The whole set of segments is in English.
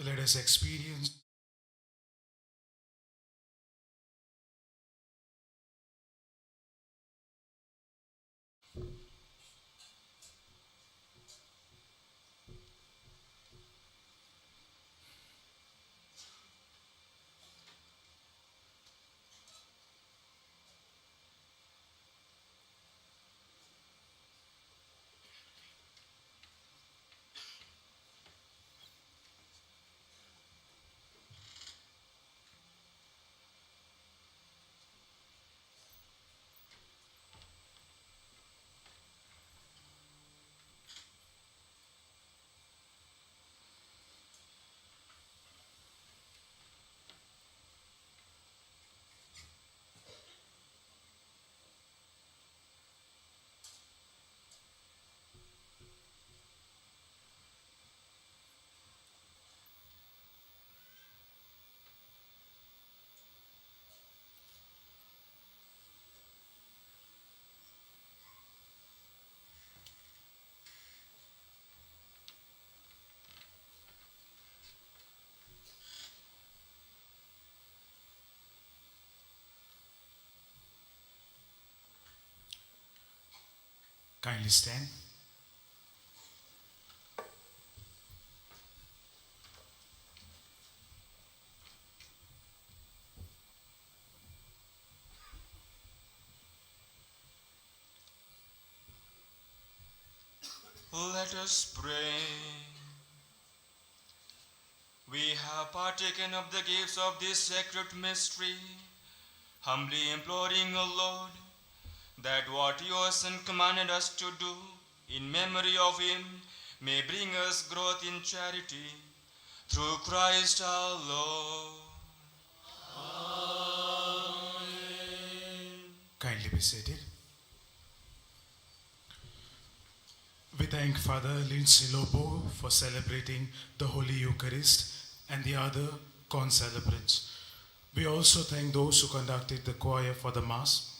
Let us experience. Kindly stand. Let us pray. We have partaken of the gifts of this sacred mystery, humbly imploring, O Lord, that what your Son commanded us to do in memory of him may bring us growth in charity through Christ our Lord. Kindly be seated. We thank Father Lindsay Lobo for celebrating the Holy Eucharist and the other concelebrants. We also thank those who conducted the choir for the Mass.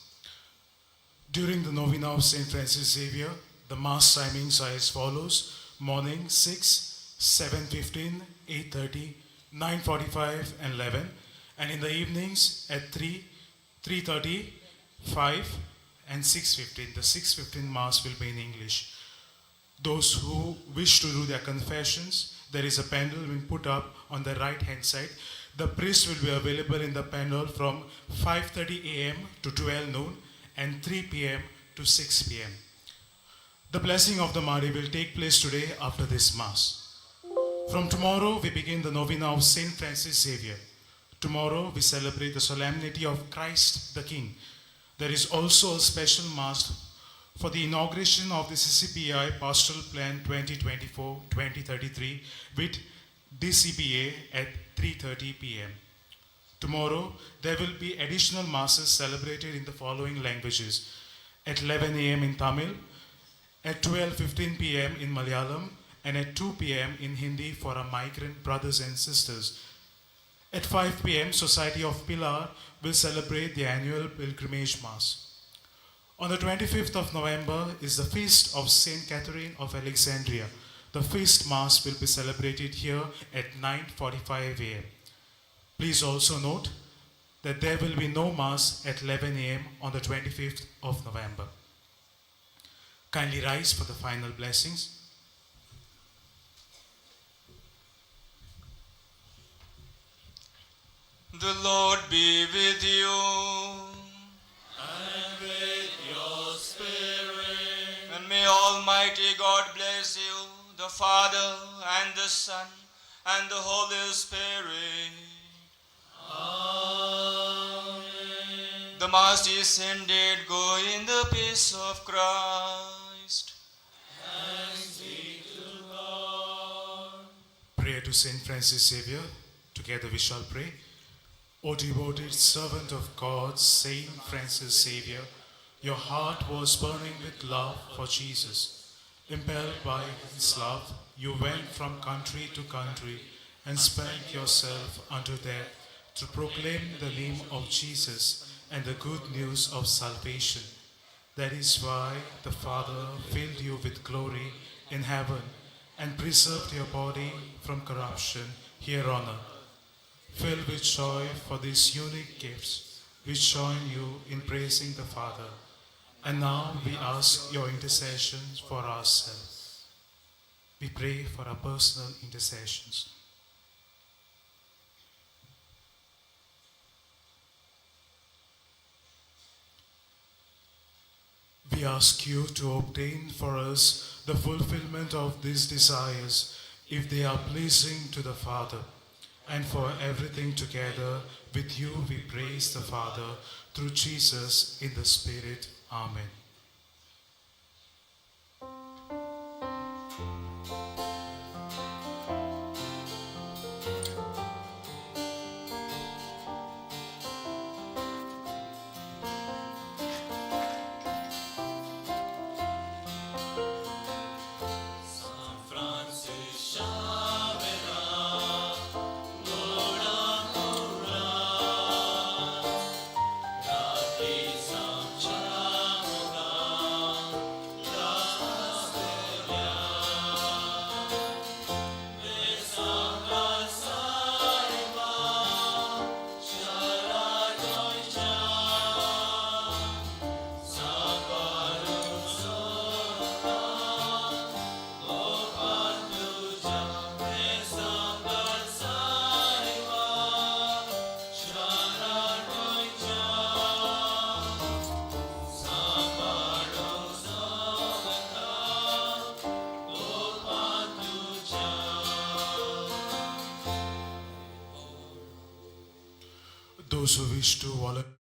During the novena of St. Francis Xavier, the Mass timings are as follows: morning 6, 7:15, 8:30, 9:45 and 11, and in the evenings at 3, 3:30, 5 and 6:15. The 6:15 Mass will be in English. Those who wish to do their confessions, there is a pendule being put up on the right hand side. The priest will be available in the pendule from 5:30 a.m. to 12 noon and 3 p.m. to 6 p.m. The blessing of the Mari will take place today after this Mass. From tomorrow, we begin the novena of St. Francis Xavier. Tomorrow, we celebrate the solemnity of Christ the King. There is also a special Mass for the inauguration of the CCPI Pastoral Plan 2024-2033 with DCPA at 3:30 p.m. Tomorrow, there will be additional Masses celebrated in the following languages: at 11 a.m. in Tamil, at 12:15 p.m. in Malayalam, and at 2 p.m. in Hindi for our migrant brothers and sisters. At 5 p.m., Society of Pilar will celebrate the annual pilgrimage Mass. On the 25th of November is the feast of Saint Catherine of Alexandria. The feast Mass will be celebrated here at 9:45 a.m. Please also note that there will be no Mass at 11 a.m. on the 25th of November. Kindly rise for the final blessings. The Lord be with you. And with your spirit. And may Almighty God bless you, the Father and the Son and the Holy Spirit. Amen. The Mass is ended. Go in the peace of Christ. Thanks be to God. Prayer to Saint Francis Xavier. Together we shall pray. O devoted servant of God, Saint Francis Xavier, your heart was burning with love for Jesus. Impelled by his love, you went from country to country and spent yourself unto death to proclaim the name of Jesus and the good news of salvation. That is why the Father filled you with glory in heaven and preserved your body from corruption here on earth. Filled with joy for these unique gifts, we join you in praising the Father. And now we ask your intercessions for ourselves. We pray for our personal intercessions. We ask you to obtain for us the fulfillment of these desires if they are pleasing to the Father. And for everything together, with you we praise the Father through Jesus in the Spirit. Amen. Those who wish to volunteer